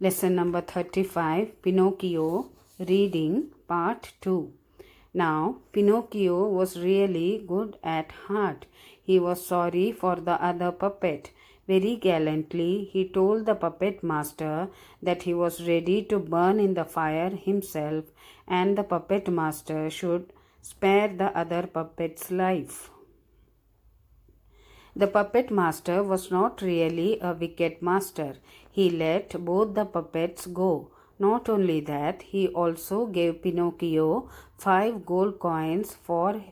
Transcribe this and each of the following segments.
Lesson number 35, Pinocchio, Reading, Part 2. Now, Pinocchio was really good at heart. He was sorry for the other puppet. Very gallantly, he told the puppet master that he was ready to burn in the fire himself, and the puppet master should spare the other puppet's life. The puppet master was not really a wicked master. He let both the puppets go. Not only that, he also gave Pinocchio 5 gold coins for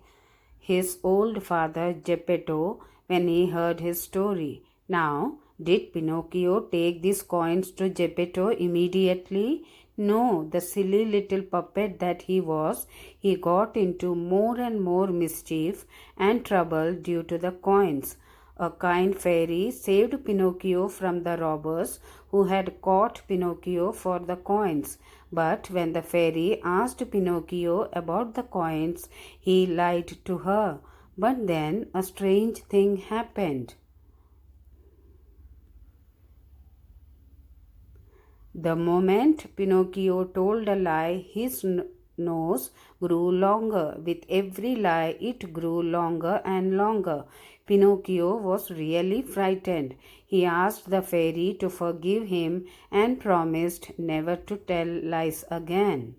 his old father Geppetto when he heard his story. Now, did Pinocchio take these coins to Geppetto immediately? No, the silly little puppet that he was, he got into more and more mischief and trouble due to the coins. A kind fairy saved Pinocchio from the robbers who had caught Pinocchio for the coins. But when the fairy asked Pinocchio about the coins, he lied to her. But then a strange thing happened. The moment Pinocchio told a lie, his nose grew longer. With every lie, it grew longer and longer. Pinocchio was really frightened. He asked the fairy to forgive him and promised never to tell lies again.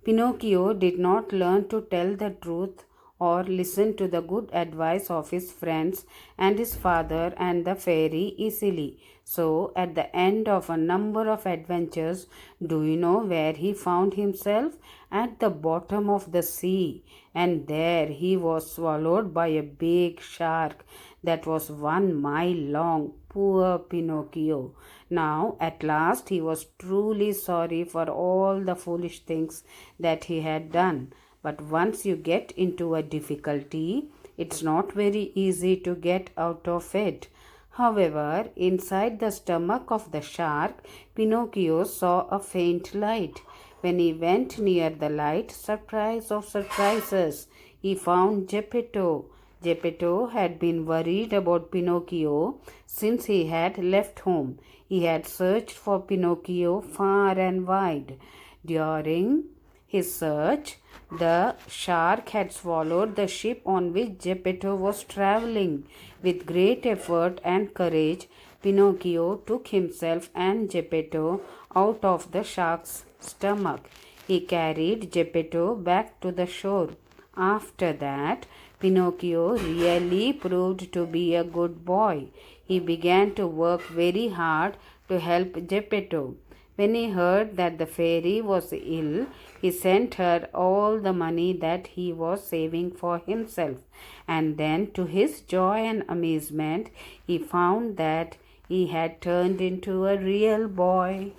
Pinocchio did not learn to tell the truth or listen to the good advice of his friends and his father and the fairy easily. So, at the end of a number of adventures, do you know where he found himself? At the bottom of the sea. And there he was swallowed by a big shark that was 1 mile long. Poor Pinocchio. Now, at last, he was truly sorry for all the foolish things that he had done. But once you get into a difficulty, it's not very easy to get out of it. However, inside the stomach of the shark, Pinocchio saw a faint light. When he went near the light, surprise of surprises, he found Geppetto. Geppetto had been worried about Pinocchio since he had left home. He had searched for Pinocchio far and wide. During his search, the shark had swallowed the ship on which Geppetto was traveling. With great effort and courage, Pinocchio took himself and Geppetto out of the shark's stomach. He carried Geppetto back to the shore. After that, Pinocchio really proved to be a good boy. He began to work very hard to help Geppetto. When he heard that the fairy was ill, he sent her all the money that he was saving for himself. And then, to his joy and amazement, he found that he had turned into a real boy.